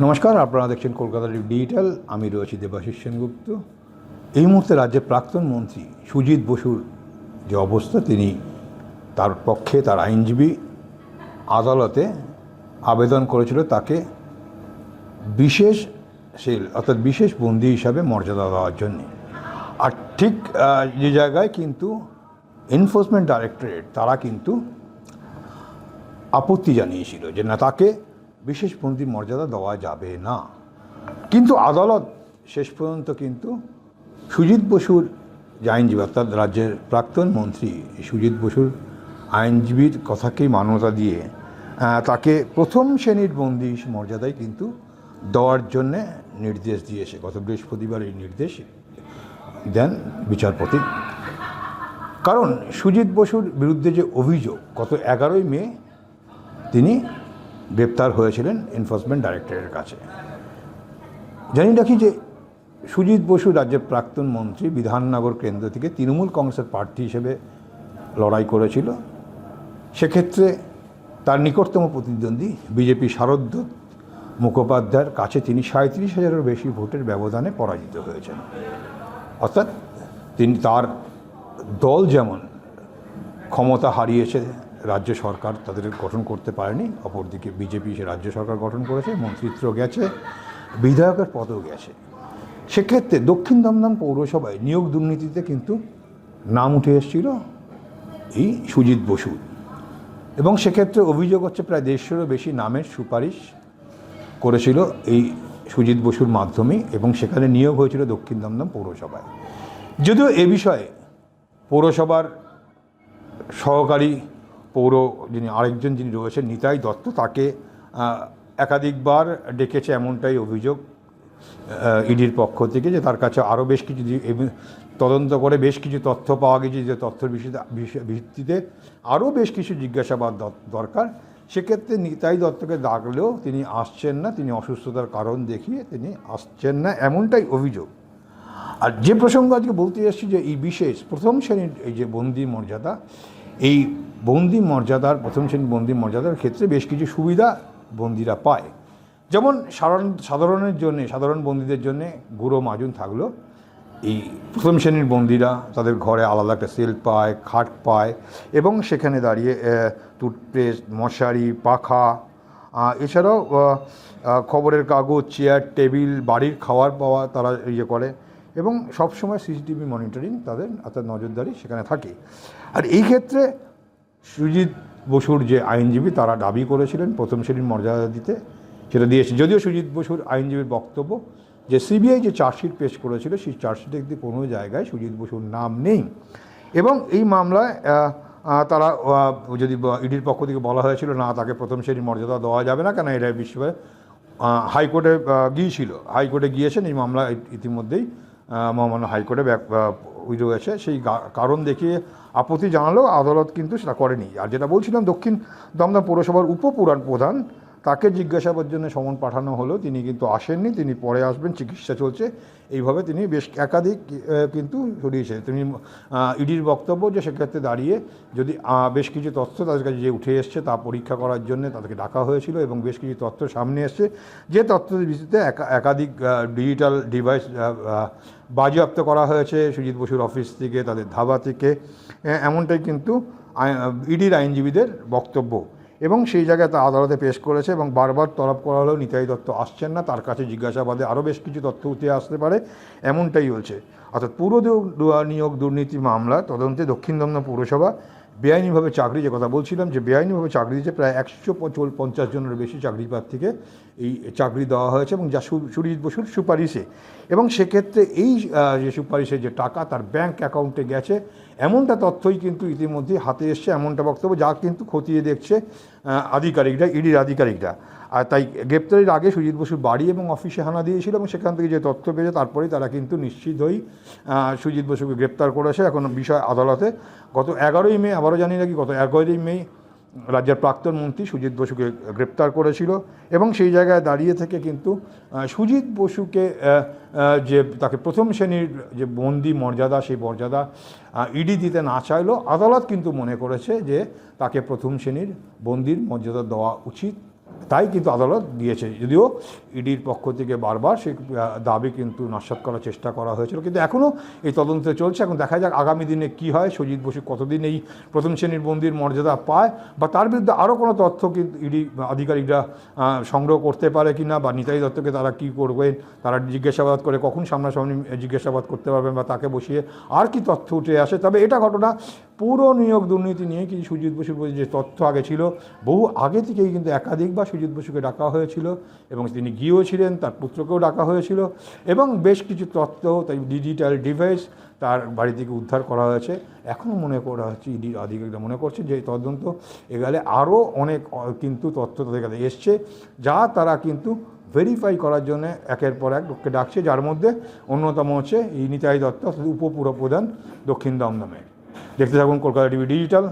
নমস্কার, আপনারা দেখছেন কলকাতা ডিজিটাল। আমি রয়েছি দেবাশিস সেনগুপ্ত। এই মুহূর্তে রাজ্যের প্রাক্তন মন্ত্রী সুজিত বসুর যে অবস্থা, তিনি তার পক্ষে তার আইনজীবী আদালতে আবেদন করেছিল তাকে বিশেষ সেল অর্থাৎ বিশেষ বন্দী হিসাবে মর্যাদা দেওয়ার জন্যে। আর ঠিক যে জায়গায় কিন্তু এনফোর্সমেন্ট ডাইরেক্টরেট তারা কিন্তু আপত্তি জানিয়েছিল যে না, তাকে বিশেষ বন্দির মর্যাদা দেওয়া যাবে না। কিন্তু আদালত শেষ পর্যন্ত কিন্তু সুজিত বসুর যে আইনজীবী অর্থাৎ রাজ্যের প্রাক্তন মন্ত্রী সুজিত বসুর আইনজীবীর কথাকেই মান্যতা দিয়ে তাকে প্রথম শ্রেণীর বন্দি মর্যাদায় কিন্তু দেওয়ার জন্যে নির্দেশ দিয়েছে। গত বৃহস্পতিবার এই নির্দেশ দেন বিচারপতি। কারণ সুজিত বসুর বিরুদ্ধে যে অভিযোগ, গত 11ই মে তিনি গ্রেপ্তার হয়েছিলেন এনফোর্সমেন্ট ডাইরেক্টরেটের কাছে। জানি রাখি যে সুজিত বসু রাজ্যের প্রাক্তন মন্ত্রী বিধাননগর কেন্দ্র থেকে তৃণমূল কংগ্রেসের প্রার্থী হিসেবে লড়াই করেছিল। সেক্ষেত্রে তার নিকটতম প্রতিদ্বন্দ্বী বিজেপি শারদ মুখোপাধ্যায়ের কাছে তিনি 37,000-এরও বেশি ভোটের ব্যবধানে পরাজিত হয়েছেন। অর্থাৎ তার দল যেমন ক্ষমতা হারিয়েছে, রাজ্য সরকার তাদের গঠন করতে পারেনি, অপরদিকে বিজেপি সে রাজ্য সরকার গঠন করেছে, মন্ত্রিত্ব গেছে, বিধায়কের পদও গেছে। সেক্ষেত্রে দক্ষিণ দমদম পৌরসভায় নিয়োগ দুর্নীতিতে কিন্তু নাম উঠে এসেছিল এই সুজিত বসু, এবং সেক্ষেত্রে অভিযোগ হচ্ছে প্রায় 150-এরও বেশি নামের সুপারিশ করেছিল এই সুজিত বসুর মাধ্যমেই, এবং সেখানে নিয়োগ হয়েছিল দক্ষিণ দমদম পৌরসভায়। যদিও এ বিষয়ে পৌরসভার সহকারী আরেকজন যিনি রয়েছেন নিতাই দত্ত, তাকে একাধিকবার ডেকেছে এমনটাই অভিযোগ ইডির পক্ষ থেকে, যে তার কাছে আরও বেশ কিছু তদন্ত করে বেশ কিছু তথ্য পাওয়া গেছে, যে তথ্যের ভিত্তিতে আরও বেশ কিছু জিজ্ঞাসাবাদ দরকার। সেক্ষেত্রে নিতাই দত্তকে ডাকলেও তিনি আসছেন না, তিনি অসুস্থতার কারণ দেখিয়ে তিনি আসছেন না, এমনটাই অভিযোগ। আর যে প্রসঙ্গ আজকে বলতে এসেছি, যে এই বিশেষ প্রথম শ্রেণীর এই যে বন্দি মর্যাদা, এই বন্দি মর্যাদার প্রথম শ্রেণীর বন্দি মর্যাদার ক্ষেত্রে বেশ কিছু সুবিধা বন্দিরা পায়। যেমন সাধারণ বন্দীদের জন্যে গুঁড়ো মাজন থাকলো, এই প্রথম শ্রেণীর বন্দিরা তাদের ঘরে আলাদা একটা সেল পায়, খাট পায়, এবং সেখানে দাঁড়িয়ে টুথপেস্ট, মশারি, পাখা, এছাড়াও খবরের কাগজ, চেয়ার, টেবিল, বাড়ির খাওয়ার পাওয়া তারা করে, এবং সবসময় সিসিটিভি মনিটরিং তাদের অর্থাৎ নজরদারি সেখানে থাকে। আর এই ক্ষেত্রে সুজিত বসুর যে আইনজীবী তারা দাবি করেছিলেন প্রথম শ্রেণীর মর্যাদা দিতে, সেটা দিয়েছে। যদিও সুজিত বসুর আইনজীবীর বক্তব্য যে সিবিআই যে চার্জশিট পেশ করেছিল, সেই চার্জশিটে কিন্তু কোনো জায়গায় সুজিত বসুর নাম নেই, এবং এই মামলায় তারা যদি ইডির পক্ষ থেকে বলা হয়েছিল না, তাকে প্রথম শ্রেণীর মর্যাদা দেওয়া যাবে না, কেন এটা বিষয়ে হাইকোর্টে হাইকোর্টে গিয়েছেন এই মামলা ইতিমধ্যেই মহামান্য হাইকোর্টে রয়েছে। সেই কারণ দেখিয়ে আপত্তি জানালেও আদালত কিন্তু সেটা করেনি। আর যেটা বলছিলাম, দক্ষিণ দমদম পৌরসভার প্রধান, তাকে জিজ্ঞাসাবাদের জন্য সমন পাঠানো হলো, তিনি কিন্তু আসেননি, তিনি পরে আসবেন, চিকিৎসা চলছে। এইভাবে তিনি বেশ একাধিক কিন্তু সরিয়েছে। তিনি ইডির বক্তব্য যে সেক্ষেত্রে দাঁড়িয়ে যদি বেশ কিছু তথ্য তাদের কাছে যে উঠে এসছে তা পরীক্ষা করার জন্য তাদেরকে ডাকা হয়েছিল, এবং বেশ কিছু তথ্য সামনে এসছে, যে তথ্যের ভিত্তিতে একাধিক ডিজিটাল ডিভাইস বাজেয়াপ্ত করা হয়েছে সুজিত বসুর অফিস থেকে, তাদের ধাবা থেকে, এমনটাই কিন্তু ইডির আইনজীবীদের বক্তব্য। এবং সেই জায়গায় তা আদালতে পেশ করেছে, এবং বারবার তলব করা হলেও নিতাই দত্ত আসছেন না, তার কাছে জিজ্ঞাসাবাদে আরও বেশ কিছু তথ্য উঠে আসতে পারে, এমনটাই হচ্ছে। অর্থাৎ পুরো নিয়োগ দুর্নীতি মামলা তদন্তে দক্ষিণ দমদম পৌরসভা বেআইনিভাবে চাকরি, যে কথা বলছিলাম, যে বেআইনিভাবে চাকরি দিয়েছে প্রায় 150 জনের বেশি চাকরি প্রার্থীকে এই চাকরি দেওয়া হয়েছে, এবং যা সুজিত বসুর সুপারিশে। এবং সেক্ষেত্রে এই যে সুপারিশের যে টাকা তার ব্যাংক অ্যাকাউন্টে গেছে, এমনটা তথ্যই কিন্তু ইতিমধ্যে হাতে এসছে, এমনটা বক্তব্য, যা কিন্তু খতিয়ে দেখছে ইডির আধিকারিকরা। আর তাই গ্রেপ্তারের আগে সুজিত বসুর বাড়ি এবং অফিসে হানা দিয়েছিল, এবং সেখান থেকে যে তথ্য পেয়েছে তারপরেই তারা কিন্তু নিশ্চিত হয়েই সুজিত বসুকে গ্রেপ্তার করেছে। এখন বিষয় আদালতে। গত 11ই মে, আবারও জানি নাকি, গত 11ই মে রাজ্যের প্রাক্তন মন্ত্রী সুজিত বসুকে গ্রেপ্তার করেছিল, এবং সেই জায়গায় দাঁড়িয়ে থেকে কিন্তু সুজিত বসুকে যে তাকে প্রথম শ্রেণীর যে বন্দি মর্যাদা, সেই মর্যাদা ইডি দিতে না চাইলেও আদালত কিন্তু মনে করেছে যে তাকে প্রথম শ্রেণীর বন্দির মর্যাদা দেওয়া উচিত, তাই কিন্তু আদালত দিয়েছে, যদিও ইডির পক্ষ থেকে বারবার সেই দাবি কিন্তু নস্যাৎ করার চেষ্টা করা হয়েছিল, কিন্তু এখনও এই তদন্ত চলছে। এখন দেখা যাক আগামী দিনে কি হয়, সুজিত বসু কতদিন এই প্রথম শ্রেণীর বন্দির মর্যাদা পায়, বা তার বিরুদ্ধে আরও কোনো তথ্য কিন্তু ইডি আধিকারিকরা সংগ্রহ করতে পারে কি না, বা নিতাই দত্তকে তারা কী করবেন, তারা জিজ্ঞাসাবাদ করে কখন সামনাসামনি জিজ্ঞাসাবাদ করতে পারবেন, বা তাকে বসিয়ে আর কি তথ্য উঠে আসে। তবে এটা ঘটনা পুরো নিয়োগ দুর্নীতি নিয়ে কিন্তু সুজিত বসুর যে তথ্য আগে ছিল, বহু আগে থেকেই কিন্তু একাধিকবার সুজিত বসুকে ডাকা হয়েছিল এবং তিনি গিয়েও ছিলেন, তার পুত্রকেও ডাকা হয়েছিল, এবং বেশ কিছু তথ্য, তাই ডিজিটাল ডিভাইস তার বাড়ি থেকে উদ্ধার করা হয়েছে। এখনও মনে করা হচ্ছে, ইডির আধিকারিকরা মনে করছে যে তদন্ত এগেলে আরও অনেক কিন্তু তথ্য তাদের কাছে এসছে, যা তারা কিন্তু ভেরিফাই করার জন্য একের পর এক লোককে ডাকছে, যার মধ্যে অন্যতম হচ্ছে এই নিতাই দত্ত, উপপুরপ্রধান দক্ষিণ দমদমের। দেখতে থাকুন কলকাতা টিভি ডিজিটাল।